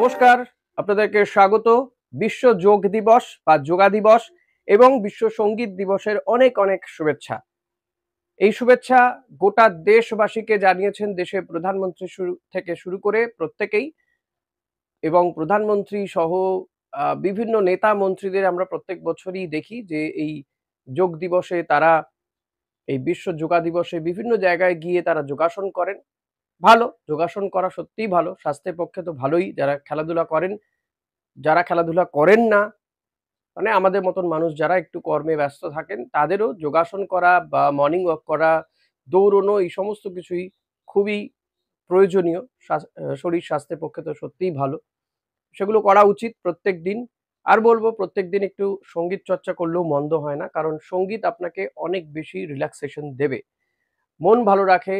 নমস্কার, আপনাদেরকে স্বাগত। বিশ্ব যোগ দিবস বা যোগা দিবস এবং বিশ্ব সঙ্গীত দিবসের অনেক অনেক শুভেচ্ছা। এই শুভেচ্ছা গোটা দেশবাসীকে জানিয়েছেন দেশের প্রধানমন্ত্রী থেকে শুরু করে প্রত্যেকেই, এবং প্রধানমন্ত্রী সহ বিভিন্ন নেতা মন্ত্রীদের আমরা প্রত্যেক বছরই দেখি যে এই যোগ দিবসে তারা, এই বিশ্ব যোগা দিবসে বিভিন্ন জায়গায় গিয়ে তারা যোগাসন করেন। ভালো, যোগাসন করা সত্যিই ভালো, স্বাস্থ্যের পক্ষে তো ভালোই। যারা খেলাধুলা করেন, যারা খেলাধুলা করেন না, মানে আমাদের মতন মানুষ যারা একটু কর্মে ব্যস্ত থাকেন, তাদেরও যোগাসন করা বা মর্নিং ওয়াক করা, দৌড়নো, এই সমস্ত কিছুই খুবই প্রয়োজনীয়। শরীর স্বাস্থ্যের পক্ষে তো সত্যিই ভালো। সেগুলো করা উচিত প্রত্যেকদিন। আর বলব, প্রত্যেকদিন একটু সঙ্গীত চর্চা করলেও মন্দ হয় না। কারণ সঙ্গীত আপনাকে অনেক বেশি রিল্যাক্সেশন দেবে। মন ভালো রাখে,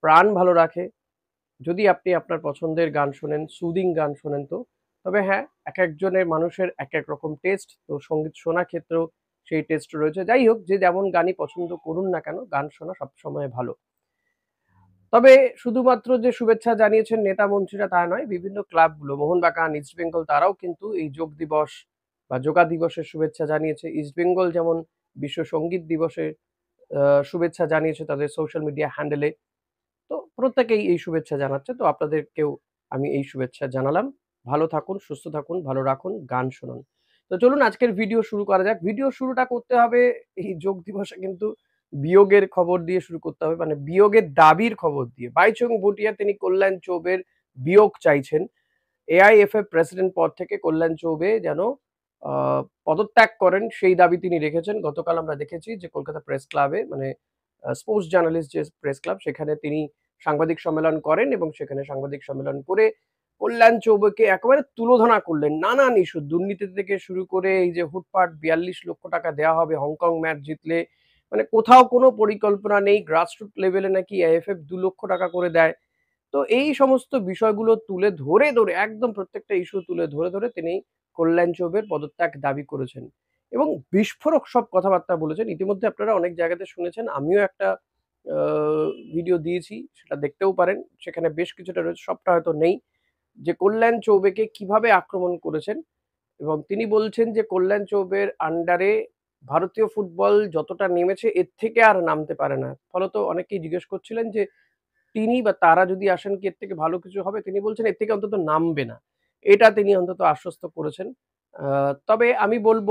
প্রাণ ভালো রাখে। যদি আপনি আপনার পছন্দের গান শোনেন, সুদিং গান শোনেন তো। তবে হ্যাঁ, একেকজনের মানুষের একেক রকম টেস্ট। তো সঙ্গীত শোনার ক্ষেত্রেও সেই টেস্ট রয়েছে। যাই হোক, যে যেমন গানই পছন্দ করুন না কেন, গান শোনা সবসময় ভালো। তবে শুধুমাত্র যে শুভেচ্ছা জানিয়েছেন নেতা মন্ত্রীরা তা নয়, বিভিন্ন ক্লাবগুলো মোহনবাগান, ইস্টবেঙ্গল তারাও কিন্তু এই যোগ দিবস বা যোগা দিবসের শুভেচ্ছা জানিয়েছে। ইস্টবেঙ্গল যেমন বিশ্ব সঙ্গীত দিবসের শুভেচ্ছা জানিয়েছে তাদের সোশ্যাল মিডিয়া হ্যান্ডেলে। তো প্রত্যেকেই এই শুভেচ্ছা জানাচ্ছে। তো আপনাদেরকেও আমি এই শুভেচ্ছা জানালাম। ভালো থাকুন, সুস্থ থাকুন, ভালো রাখুন, গান শুনুন। তো চলুন আজকের ভিডিও শুরু করা যাক। ভিডিও শুরুটা করতে হবে এই যোগ দিবসে কিন্তু বিয়োগের খবর দিয়ে শুরু করতে হবে। মানে বিয়োগের দাবির খবর দিয়ে। বাইচুং ভুটিয়া তিনি কল্যাণ চৌবের বিয়োগ চাইছেন। এআইএফএফ প্রেসিডেন্ট পদ থেকে কল্যাণ চৌবে যেন আ পদত্যাগ করেন, সেই দাবি তিনি রেখেছেন। গতকাল আমরা দেখেছি যে কলকাতা প্রেস ক্লাবে, মানে স্পোর্টস জার্নালিস্ট যে প্রেস ক্লাব, সেখানে তিনি সাংবাদিক সম্মেলন করেন এবং সেখানে সাংবাদিক সম্মেলন করে কল্যাণ চৌবেকে একেবারে তুলোধনা করলেন। নানান ইস্যু, দুর্নীতি থেকে শুরু করে এই যে হুটপাট ৪২ লক্ষ টাকা দেওয়া হবে হংকং ম্যাচ জিতলে। মানে কোথাও কোনো পরিকল্পনা নেই। গ্রাসরুট লেভেলে নাকি এআইএফএফ ২ লক্ষ টাকা করে দেয়। তো এই সমস্ত বিষয়গুলো তুলে ধরে একদম প্রত্যেকটা ইস্যু তুলে ধরে তিনি কল্যাণ চৌবের পদত্যাগ দাবি করেছেন এবং বিস্ফোরক সব কথাবার্তা বলেছেন। ইতিমধ্যে আপনারা অনেক জায়গাতে শুনেছেন। আমিও একটা আ ভিডিও দিয়েছি, সেটা দেখতেও পারেন। সেখানে বেশ কিছুটা রয়েছে, সবটা হয়তো নেই। যে কল্যাণ চৌবেকে কিভাবে আক্রমণ করেছেন এবং তিনি বলছেন যে কল্যাণ চৌবের আন্ডারে ভারতীয় ফুটবল যতটা নেমেছে এর থেকে আর নামতে পারে না। ফলত অনেকেই জিজ্ঞেস করছিলেন যে তিনি বা তারা যদি আসেন কি এর থেকে ভালো কিছু হবে? তিনি বলছেন এর থেকে অন্তত নামবে না। এটা তিনি অন্তত আশ্বস্ত করেছেন। আ তবে আমি বলব,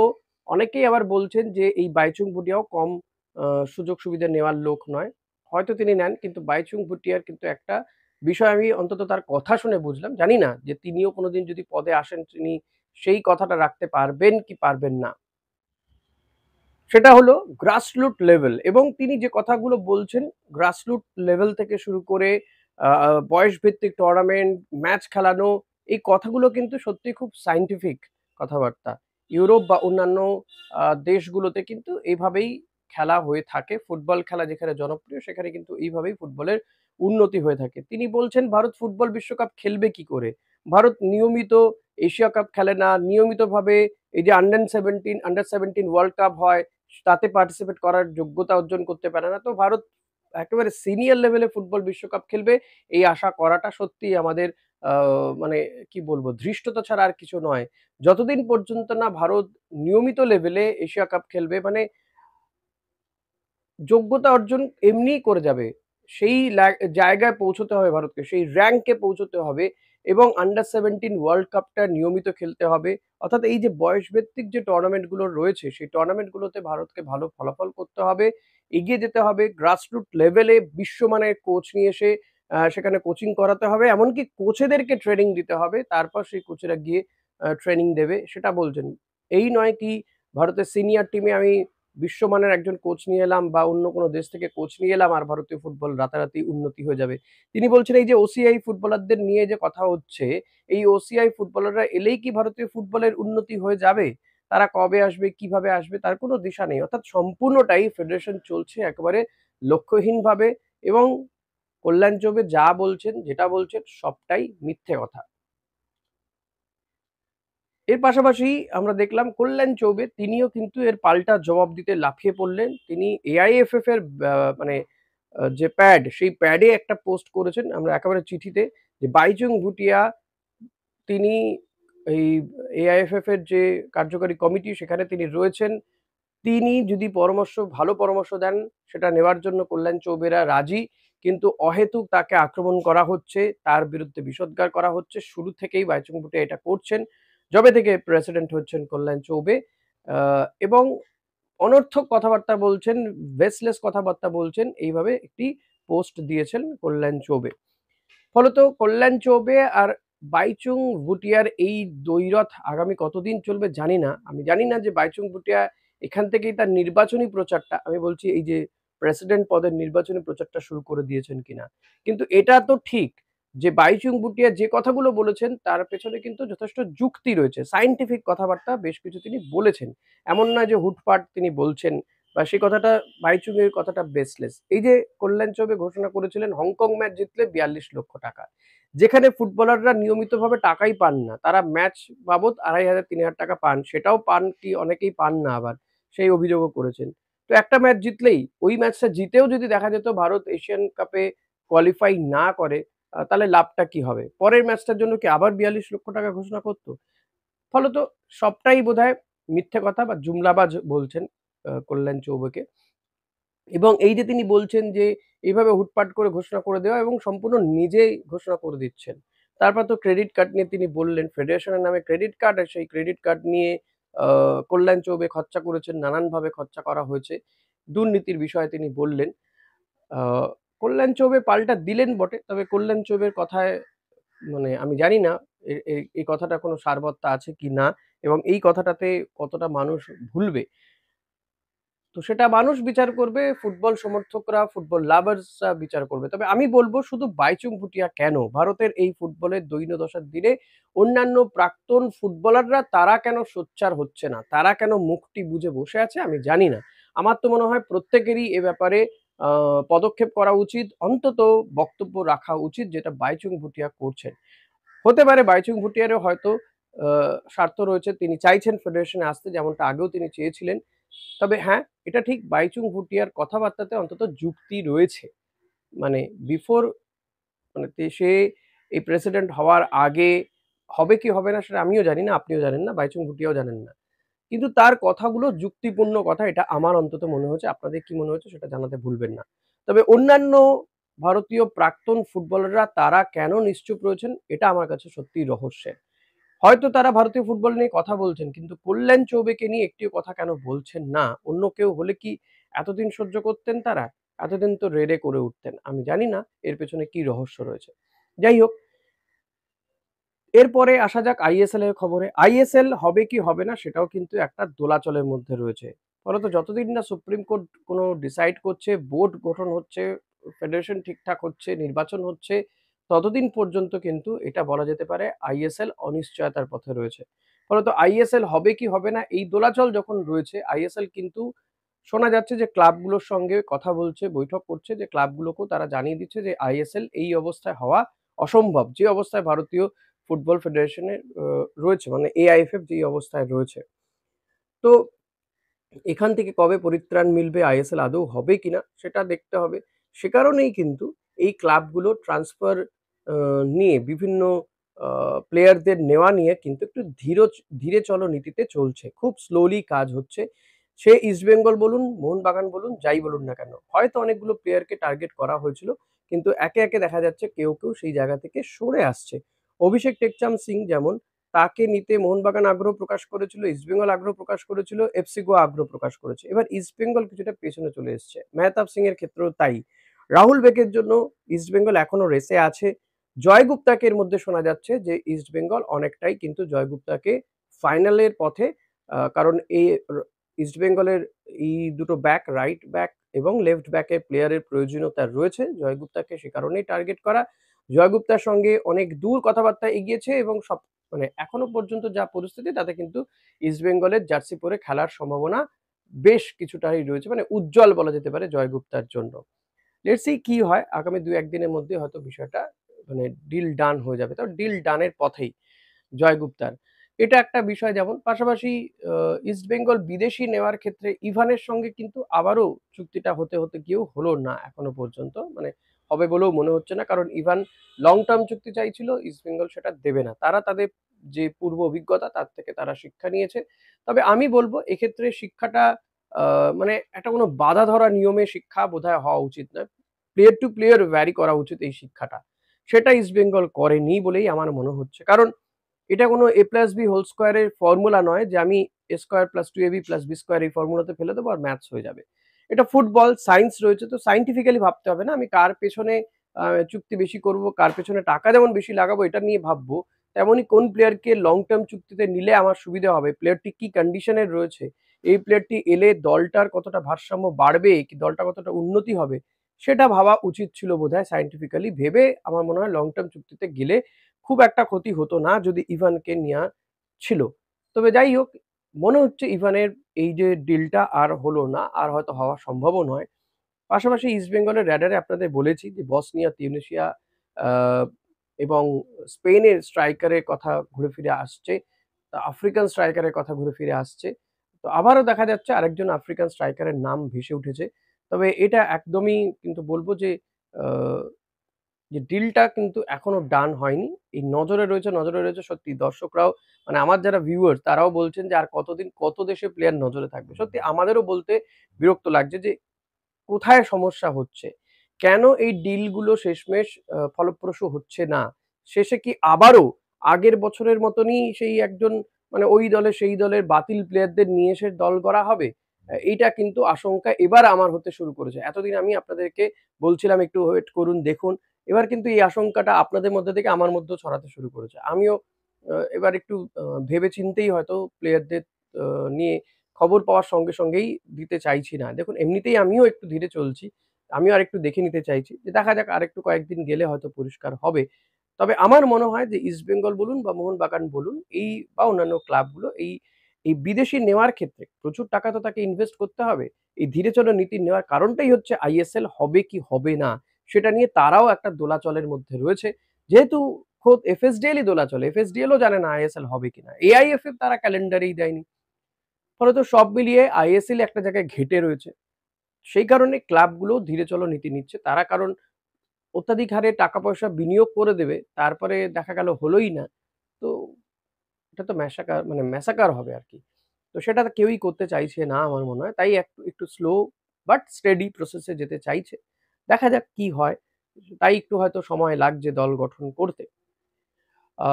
অনেকেই আবার বলছেন যে এই বাইচুং ভুটিয়াও কম আ সুযোগ সুবিধা নেওয়ার লোক নয়। হয়তো তিনি নেন, কিন্তু বাইচুং ভুটিয়ার কিন্তু একটা বিষয় আমি অন্তত তার কথা শুনে বুঝলাম। জানি না যে তিনিও কোনদিন যদি পদে আসেন তিনি সেই কথাটা রাখতে পারবেন কি পারবেন না। সেটা হলো গ্রাসরুট লেভেল, এবং তিনি যে কথাগুলো বলছেন গ্রাসরুট লেভেল থেকে শুরু করে বয়সভিত্তিক টুর্নামেন্ট, ম্যাচ খেলানো, এই কথাগুলো কিন্তু সত্যিই খুব সায়েন্টিফিক কথাবার্তা। ইউরোপ বা অন্যান্য দেশগুলোতে কিন্তু এভাবেই খেলা হয়ে থাকে। ফুটবল খেলা যেখানে জনপ্রিয় সেখানে কিন্তু এইভাবেই ফুটবলের উন্নতি হয়ে থাকে। তিনি বলছেন ভারত ফুটবল বিশ্বকাপ খেলবে কি করে? ভারত নিয়মিত এশিয়া কাপ খেলে না, নিয়মিতভাবে এই যে আন্ডার 17 ওয়ার্ল্ড কাপ হয় তাতে পার্টিসিপেট করার যোগ্যতা অর্জন করতে পারে না। তো ভারত একেবারে সিনিয়র লেভেলে ফুটবল বিশ্বকাপ খেলবে, এই আশা করাটা সত্যিই আমাদের আ মানে কি বলবো, ধৃষ্টতা ছাড়া আর কিছু নয়। যতদিন পর্যন্ত না ভারত নিয়মিত লেভেলে এশিয়া কাপ খেলবে, মানে যোগ্যতা অর্জন এমনিই করে যাবে। সেই জায়গায় পৌঁছতে হবে ভারতকে, সেই র‍্যাংকে পৌঁছতে হবে এবং আন্ডার 17 ওয়ার্ল্ড কাপটা নিয়মিত খেলতে হবে। অর্থাৎ এই যে বয়সভিত্তিক যে টুর্নামেন্ট গুলো রয়েছে, সেই টুর্নামেন্ট গুলোতে ভারতকে ভালো ফলাফল করতে হবে, এগিয়ে যেতে হবে। গ্রাসরুট লেভেলে বিশ্বমানের কোচ নিয়ে এসে সেখানে কোচিং করাতে হবে। এমনকি কোচেদেরকে ট্রেনিং দিতে হবে। তারপর সেই কোচেরা গিয়ে ট্রেনিং দেবে, সেটা বলছেন। এই নয় কি ভারতের সিনিয়র টিমে আমি বিশ্বমানের একজন কোচ নিয়ে এলাম বা অন্য কোনো দেশ থেকে কোচ নিয়ে এলাম আর ভারতীয় ফুটবল রাতারাতি উন্নতি হয়ে যাবে। তিনি বলছেন এই যে ওসিআই ফুটবলারদের নিয়ে যে কথা হচ্ছে, এই ওসিআই ফুটবলাররা এলেই কি ভারতীয় ফুটবলের উন্নতি হয়ে যাবে? তারা কবে আসবে, কিভাবে আসবে তার কোনো দিশা নেই। অর্থাৎ সম্পূর্ণটাই ফেডারেশন চলছে একেবারে লক্ষ্যহীনভাবে, এবং কল্যাণ চৌবে যা বলছেন, যেটা বলছেন সবটাই মিথ্যে কথা। এর পাশাপাশি আমরা দেখলাম কল্যাণ চৌবে তিনিও কিন্তু এর পাল্টা জবাব দিতে লাফিয়ে পড়লেন। তিনি এআইএফএফ এর মানে যে প্যাড, সেই প্যাডে একটা পোস্ট করেছেন আমরা একেবারে চিঠিতে, যে বাইচুং ভুটিয়া তিনি এই এআইএফএফ এর যে কার্যকরী কমিটি সেখানে তিনি রয়েছেন। তিনি যদি ভালো পরামর্শ দেন সেটা নেওয়ার জন্য কল্যাণ চৌবেরা রাজি। কিন্তু অহেতুক তাকে আক্রমণ করা হচ্ছে, তার বিরুদ্ধে বিষোদ্গার করা হচ্ছে। শুরু থেকেই বাইচুং ভুটিয়া এটা করছেন। যবে থেকে প্রেসিডেন্ট হচ্ছেন কল্যাণ চৌবে এবং অনর্থক কথাবার্তা বলছেন, বেসলেস কথাবার্তা বলছেন, এইভাবে একটি পোস্ট দিয়েছেন কল্যাণ চৌবে। ফলত কল্যাণ চৌবে আর বাইচুং ভুটিয়ার এই দ্বৈরথ আগামী কতদিন চলবে জানি না। আমি জানি না যে বাইচুং ভুটিয়া এখান থেকেই তার নির্বাচনী প্রচারটা, আমি বলছি এই যে প্রেসিডেন্ট পদের নির্বাচনী প্রচারটা শুরু করে দিয়েছেন কিনা। কিন্তু এটা তো ঠিক যে বাইচুং ভুটিয়া যে কথাগুলো বলেছেন তার পেছনে কিন্তু যথেষ্ট যুক্তি রয়েছে। সায়েন্টিফিক কথাবার্তা বেশ কিছু তিনি বলেছেন। এমন নয় যে হুটপাট তিনি বলছেন বা সেই কথাটা, বাইচুং এর কথাটা বেসলেস। এই যে কল্যাণ চৌবে ঘোষণা করেছিলেন হংকং ম্যাচ জিতলে ৪২ লক্ষ টাকা। যেখানে ফুটবলাররা নিয়মিতভাবে টাকাই পান না। তারা ম্যাচ বাবদ ২,৫০০-৩,০০০ টাকা পান। সেটাও পান কি অনেকেই পান না আবার। সেই অভিযোগও করেছেন। তো একটা ম্যাচ জিতলেই ওই ম্যাচটা জিতেও যদি দেখা যেত ভারত এশিয়ান কাপে কোয়ালিফাই না করে তাহলে লাভটা কি হবে? পরের ম্যাচটার জন্য কি আবার ৪২ লক্ষ টাকা ঘোষণা করত? ফলত সবটাই বোধহয় মিথ্যে কথা বা জুমলাবাজ বলছেন কল্যাণ চৌবেকে। এবং এই যে তিনি বলছেন যে এইভাবে হুটপাট করে ঘোষণা করে দেওয়া এবং সম্পূর্ণ নিজেই ঘোষণা করে দিচ্ছেন। তারপর তো ক্রেডিট কার্ড নিয়ে তিনি বললেন, ফেডারেশনের নামে ক্রেডিট কার্ড, আর সেই ক্রেডিট কার্ড নিয়ে কল্যাণ চৌবে খরচা করেছেন, নানানভাবে খরচা করা হয়েছে। দুর্নীতির বিষয়ে তিনি বললেন। আ কল্যাণ চৌবে পাল্টা দিলেন বটে। তবে কল্যাণ চৌবের কথায় মানে আমি জানি না এই কথাটা কোনো সারবত্তা আছে কি না এবং এই কথাটাতে কতটা মানুষ ভুলবে। তো সেটা মানুষ বিচার করবে, ফুটবল সমর্থকরা, ফুটবল লাভার্সরা বিচার করবে। তবে আমি বলব শুধু বাইচুং ভুটিয়া কেন? ভারতের এই ফুটবলের দৈন্যদশার দিনে অন্যান্য প্রাক্তন ফুটবলাররা তারা কেন সোচ্চার হচ্ছে না? তারা কেন মুখটি বুজে বসে আছে? আমি জানি না। আমার তো মনে হয় প্রত্যেকেরই এ ব্যাপারে আ পদক্ষেপ করা উচিত। অন্তত বক্তব্য রাখা উচিত যেটা বাইচুং ভুটিয়া করছেন। হতে পারে বাইচুং ভুটিয়ারও হয়তো আ স্বার্থ রয়েছে। তিনি চাইছেন ফেডারেশনে আসতে, যেমনটা আগেও তিনি চেয়েছিলেন। তবে হ্যাঁ, এটা ঠিক বাইচুং ভুটিয়ার কথাবার্তাতে অন্তত যুক্তি রয়েছে। মানে বিফোর মানে সে এই প্রেসিডেন্ট হওয়ার আগে হবে কি হবে না সেটা আমিও জানি না, আপনিও জানেন না, বাইচুং ভুটিয়াও জানেন না। কিন্তু তার কথাগুলো যুক্তিপূর্ণ কথা, এটা আমার অন্তত মনে হয়েছে। আপনাদের কি মনে হয়েছে সেটা জানাতে ভুলবেন না। তবে অন্যান্য ভারতীয় প্রাক্তন ফুটবলাররা তারা কেন নিশ্চুপ রয়েছেন এটা আমার কাছে সত্যিই রহস্যের। হয়তো তারা ভারতীয় ফুটবল নিয়ে কথা বলছেন, কিন্তু কল্যাণ চৌবেকে নিয়ে একটিও কথা কেন বলছেন না? অন্য কেউ হলে কি এতদিন সহ্য করতেন তারা? এতদিন তো রেড়ে করে উঠতেন। আমি জানি না এর পেছনে কি রহস্য রয়েছে। যাই হোক, এরপরে আসা যাক আইএসএল এর খবরে। আইএসএল হবে কি হবে না সেটাও কিন্তু একটা দোলাচলের মধ্যে রয়েছে। ফলত যতদিন না সুপ্রিম কোর্ট কোনো ডিসাইড করছে, বোর্ড গঠন হচ্ছে, ফেডারেশন ঠিকঠাক হচ্ছে, নির্বাচন হচ্ছে, ততদিন পর্যন্ত কিন্তু এটা বলা যেতে পারে আইএসএল অনিশ্চয়তার পথে রয়েছে। ফলত আইএসএল হবে কি হবে না এই দোলাচল যখন রয়েছে, আইএসএল কিন্তু শোনা যাচ্ছে যে ক্লাবগুলোর সঙ্গে কথা বলছে, বৈঠক করছে, যে ক্লাবগুলোকেও তারা জানিয়ে দিচ্ছে যে আইএসএল এই অবস্থায় হওয়া অসম্ভব। যে অবস্থায় ভারতীয় ফুটবল ফেডারেশনের রয়েছে, মানে এআইএফএফ যেই অবস্থায় রয়েছে। তো এখান থেকে কবে পরিত্রাণ মিলবে, আইএসএল আদৌ হবে কিনা সেটা দেখতে হবে। সে কারণেই কিন্তু এই ক্লাবগুলো ট্রান্সফার নিয়ে বিভিন্ন আ প্লেয়ারদের নেওয়া নিয়ে কিন্তু একটু ধীরে চলো নীতিতে চলছে। খুব স্লোলি কাজ হচ্ছে। সে ইস্টবেঙ্গল বলুন, মোহনবাগান বলুন, যাই বলুন না কেন। হয়তো অনেকগুলো প্লেয়ারকে টার্গেট করা হয়েছিল। কিন্তু একে দেখা যাচ্ছে কেউ সেই জায়গা থেকে সরে আসছে। অভিষেক টেকচাম সিং যেমন, তাকে নিতে মোহনবাগান আগ্রহ প্রকাশ করেছিল, ইস্টবেঙ্গল আগ্রহ প্রকাশ করেছিল, এফসি গোয়া আগ্রহ প্রকাশ করেছে। এবার ইস্টবেঙ্গল কিছুটা পেছনে চলে এসছে। মেহতাব সিং এর ক্ষেত্রেও তাই। রাহুল বেকের জন্য ইস্টবেঙ্গল এখনো রেসে আছে। জয় গুপ্তাকে এর মধ্যে শোনা যাচ্ছে যে ইস্টবেঙ্গল অনেকটাই কিন্তু জয় গুপ্তাকে ফাইনালের পথে, কারণ এই ইস্টবেঙ্গলের এই দুটো ব্যাক, রাইট ব্যাক এবং লেফট ব্যাকের প্লেয়ারের প্রয়োজনীয়তা রয়েছে। জয় গুপ্তাকে সে কারণেই টার্গেট করা। জয় গুপ্তার সঙ্গে অনেক দূর কথাবার্তা এগিয়েছে এবং মানে এখনো পর্যন্ত যা পরিস্থিতি তাতে কিন্তু ইস্টবেঙ্গলের জার্সি পরে খেলার সম্ভাবনা বেশ কিছুটাই রয়েছে। মানে উজ্জ্বল বলা যেতে পারে জয় গুপ্তার জন্য। লেটস সি কি হয়। আগামী ২-১ দিনের মধ্যে হয়তো বিষয়টা মানে ডিল ডান হয়ে যাবে। তবে ডিল ডানের পথেই জয় গুপ্তার। এটা একটা বিষয় যেমন। পাশাপাশি ইস্টবেঙ্গল বিদেশি নেওয়ার ক্ষেত্রে ইভানের সঙ্গে কিন্তু আবারও চুক্তিটা হতে গিয়েও হলো না এখনো পর্যন্ত। মানে হবে বলেও মনে হচ্ছে না, কারণ ইভান লং টার্ম চুক্তি চাইছিল, ইস্টবেঙ্গল সেটা দেবে না। তারা তাদের যে পূর্ব অভিজ্ঞতা তার থেকে তারা শিক্ষা নিয়েছে। তবে আমি বলবো এক্ষেত্রে শিক্ষাটা মানে একটা কোনো বাঁধা ধরা নিয়মে শিক্ষা বোধহয় হওয়া উচিত নয়। প্লেয়ার টু প্লেয়ার ভ্যারি করা উচিত এই শিক্ষাটা। সেটা ইস্টবেঙ্গল করেনি বলেই আমার মনে হচ্ছে। কারণ এটা কোনো a plus b whole square এর ফর্মুলা নয় যে আমি a square plus 2ab plus b square এই ফর্মুলাতে ফেলে দেবো আর ম্যাথস হয়ে যাবে। এটা ফুটবল, সায়েন্স রয়েছে, তো সায়েন্টিফিক্যালি ভাবতে হবে না। আমি কার পেছনে চুক্তি বেশি করব, কার পেছনে টাকা যেমন বেশি লাগাবো এটা নিয়ে ভাববো, তেমনই কোন প্লেয়ারকে লং টার্ম চুক্তিতে নিলে আমার সুবিধা হবে, প্লেয়ারটি কি কন্ডিশনে রয়েছে, এই প্লেয়ারটি এলে দলটার কতটা ভারসাম্য বাড়বে, কি দলটা কতটা উন্নতি হবে, সেটা ভাবা উচিত ছিল বোধহয় সায়েন্টিফিক্যালি ভেবে। আমার মনে হয় লং টার্ম চুক্তিতে গেলে খুব একটা ক্ষতি হতো না যদি ইভানকে নেওয়া ছিল। তবে যাই হোক, মনে হচ্ছে ইভানের এই যে ডিলটা আর হলো না, আর হয়তো হওয়া সম্ভবও নয়। পাশাপাশি ইস্টবেঙ্গলের র্যাডারে আপনাদের বলেছি যে বসনিয়া, তিউনিসিয়া আহ, এবং স্পেনের স্ট্রাইকারের কথা ঘুরে ফিরে আসছে, আফ্রিকান স্ট্রাইকারের কথা ঘুরে ফিরে আসছে। তো আবারও দেখা যাচ্ছে আরেকজন আফ্রিকান স্ট্রাইকারের নাম ভেসে উঠেছে। তবে এটা একদমই কিন্তু বলবো যে ডিলটা কিন্তু এখনো ডান হয়নি। এই নজরে রয়েছে সত্যি দর্শকরাও, মানে আমার যারা ভিউয়ার্স তারাও বলছেন যে আর কতদিন কত দেশে প্লেয়ার নজরে থাকবে। সত্যি আমাদেরও বলতে বিরক্ত লাগছে যে কোথায় সমস্যা হচ্ছে? কেন এই ডিলগুলো শেষমেশ ফলপ্রসূ হচ্ছে না? শেষে কি আবারও আগের বছরের মতনই সেই একজন মানে ওই দলে সেই দলের বাতিল প্লেয়ারদের নিয়ে এসে দল গড়া হবে? এইটা কিন্তু আশঙ্কা এবার আমার হতে শুরু করেছে। এতদিন আমি আপনাদেরকে বলছিলাম একটু ওয়েট করুন, দেখুন। এবার কিন্তু এই আশঙ্কাটা আপনাদের মধ্যে থেকে আমার মধ্যেও ছড়াতে শুরু করেছে। আমিও এবার একটু ভেবে চিন্তেই হয়তো প্লেয়ারদের নিয়ে খবর পাওয়ার সঙ্গেই দিতে চাইছি না। দেখুন এমনিতেই আমিও একটু ধীরে চলছি। আমিও আরেকটু দেখে নিতে চাইছি। যে দেখা যাক আরেকটু কয়েকদিন গেলে হয়তো পরিষ্কার হবে। তবে আমার মনে হয় যে ইস্টবেঙ্গল বলুন বা মোহনবাগান বলুন বা অন্যান্য ক্লাবগুলো এই বিদেশি নেওয়ার ক্ষেত্রে প্রচুর টাকা তো তাকে ইনভেস্ট করতে হবে। এই ধীরে চলো নীতি নেওয়ার কারণটাই হচ্ছে আইএসএল হবে কি হবে না সেটা নিয়ে তারাও একটা দোলাচলের মধ্যে রয়েছে। যেহেতু খোদ এফএসডিএল ই দোলাচলে, এফএসডিএল ও জানে না আইএসএল হবে কিনা। এআইএফএফ তারা ক্যালেন্ডারেই দেয়নি। ফলত সব মিলিয়ে আইএসএল একটা জায়গায় ঘেঁটে রয়েছে। সেই কারণে ক্লাবগুলো ধীরে চলো নীতি নিচ্ছে। তারা কারণ অত্যাধিক হারে টাকা পয়সা বিনিয়োগ করে দেবে, তারপরে দেখা গেল হলোই না। তো এটা তো ম্যাসাকার হবে আরকি। তো সেটা তো কেউই করতে চাইছে না আমার মনে হয়। তাই একটু স্লো বাট স্টেডি প্রসেস এ যেতে চাইছে। দেখা যাক কি হয়। তাই একটু হয়তো সময় লাগছে দল গঠন করতে। আ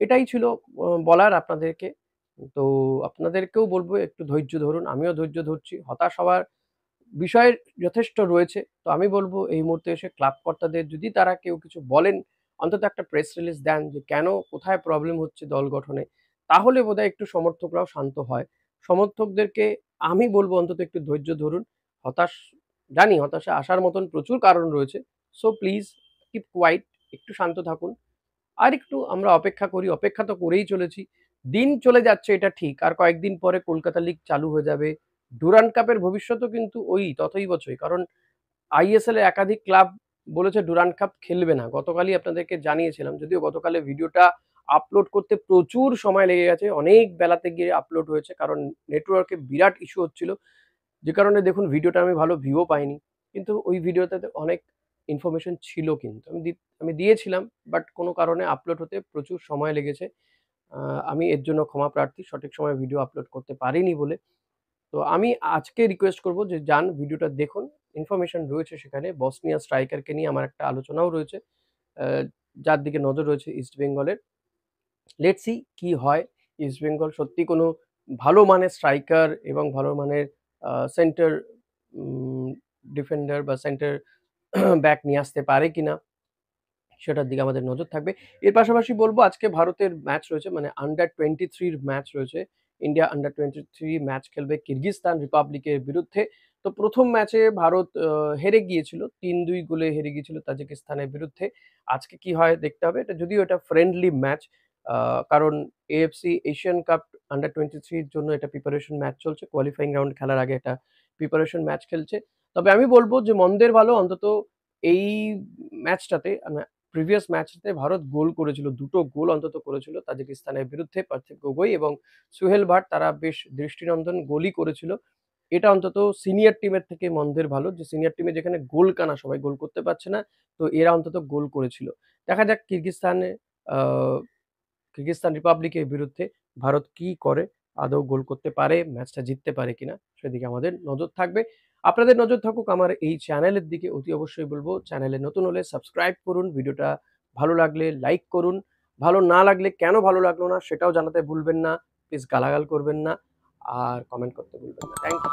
এটাই ছিল বলার আপনাদেরকে। তো আপনাদেরকেও বলব একটু ধৈর্য ধরুন। আমিও ধৈর্য ধরছি। হতাশ হওয়ার বিষয় যথেষ্ট রয়েছে। তো আমি বলব এই মুহূর্তে এসে ক্লাব কর্তাদের যদি তারা কেউ কিছু বলেন, অন্তত একটা প্রেস রিলিজ দেন যে কেন, কোথায় প্রবলেম হচ্ছে দল গঠনে। তাহলে বোধহয় একটু সমর্থকরাও শান্ত হয়। সমর্থকদেরকে আমি বলব অন্তত একটু ধৈর্য ধরুন। হতাশ জানি হতাশা আসার মতন প্রচুর কারণ রয়েছে। সো প্লিজ কিপ কোয়াইট, একটু শান্ত থাকুন। আরেকটু আমরা অপেক্ষা করি, অপেক্ষা তো করেই চলেছি। দিন চলে যাচ্ছে এটা ঠিক। আর কয়েকদিন পরে কলকাতা লিগ চালু হয়ে যাবে। ডুরান্ড কাপের ভবিষ্যৎও কিন্তু ওই তথৈবচই। কারণ আইএসএল এর একাধিক ক্লাব বলেছে ডুরান্ড কাপ খেলবে না। গতকালই আপনাদেরকে জানিয়েছিলাম। যদিও গতকালের ভিডিওটা আপলোড করতে প্রচুর সময় লেগে গেছে। অনেক বেলাতে গিয়ে আপলোড হয়েছে। কারণ নেটওয়ার্কে বিরাট ইস্যু হচ্ছিল। যে কারণে দেখুন ভিডিওটা আমি ভালো ভিউও পাইনি। কিন্তু ওই ভিডিওটাতে অনেক ইনফরমেশন ছিল কিন্তু। আমি দিয়েছিলাম বাট কোনো কারণে আপলোড হতে প্রচুর সময় লেগেছে। আ আমি এর জন্য ক্ষমা প্রার্থী সঠিক সময়ে ভিডিও আপলোড করতে পারিনি বলে। তো আমি আজকে রিকোয়েস্ট করব যে যান ভিডিওটা দেখুন। ইনফরমেশন রয়েছে সেখানে। বসনিয়া স্ট্রাইকারকে নিয়ে আমার একটা আলোচনাও রয়েছে। আ যার দিকে নজর রয়েছে ইস্ট বেঙ্গলের। লেটস সি কি হয়। ইস্ট বেঙ্গল সত্যি কোনো ভালো মানের স্ট্রাইকার এবং ভালো মানের সেন্টার উম ডিফেন্ডার বা সেন্টার ব্যাক নিয়ে আসতে পারে কিনা সেটার দিকে আমাদের নজর থাকবে। এর পাশাপাশি বলব আজকে ভারতের ম্যাচ রয়েছে, মানে আন্ডার 23 র ম্যাচ রয়েছে। ইন্ডিয়া আন্ডার 23 ম্যাচ খেলবে কিরগিজস্তান রিপাবলিকের বিরুদ্ধে। তো ১ম ম্যাচে ভারত হেরে গিয়েছিল। ৩-২ গোলে হেরে গিয়েছিল তাজিকিস্তানের বিরুদ্ধে। আজকে কি হয় দেখতে হবে। যদিও এটা ফ্রেন্ডলি ম্যাচ। আ কারণ এএফসি এশিয়ান কাপ আন্ডার 23 র জন্য এটা প্রিপারেশন ম্যাচ চলছে। কোয়ালিফাইং রাউন্ড খেলার আগে একটা প্রিপারেশন ম্যাচ খেলছে। তবে আমি বলব যে মন্দের ভালো অন্তত এই ম্যাচটাতে প্রিভিয়াস ম্যাচটাতে ভারত গোল করেছিল। ২ টো গোল অন্তত করেছিল তাজিকিস্তানের বিরুদ্ধে। পার্থিব গগৈ এবং সুহেল ভাট তারা বেশ দৃষ্টিনন্দন গোলই করেছিল। এটা অন্তত সিনিয়র টিমের থেকে মন্দের ভালো যে সিনিয়র টিমে যেখানে গোল কানা সবাই গোল করতে পারছে না, তো এরা অন্তত গোল করেছিল। দেখা যাক আ কিরগিজস্তান রিপাবলিকের বিরুদ্ধে ভারত কি করে? আদৌ গোল করতে পারে, ম্যাচটা জিততে পারে কিনা? সেদিকে আমাদের নজর থাকবে। আপনাদের নজর থাকুক আমার এই চ্যানেলের দিকে। অতি অবশ্যই বলব চ্যানেলে নতুন হলে সাবস্ক্রাইব করুন, ভিডিওটা ভালো লাগলে লাইক করুন। ভালো না লাগলে কেন ভালো লাগলো না সেটাও জানাতে ভুলবেন না। প্লিজ গালাগাল করবেন না। আর কমেন্ট করতে ভুলবেন না। Thank you.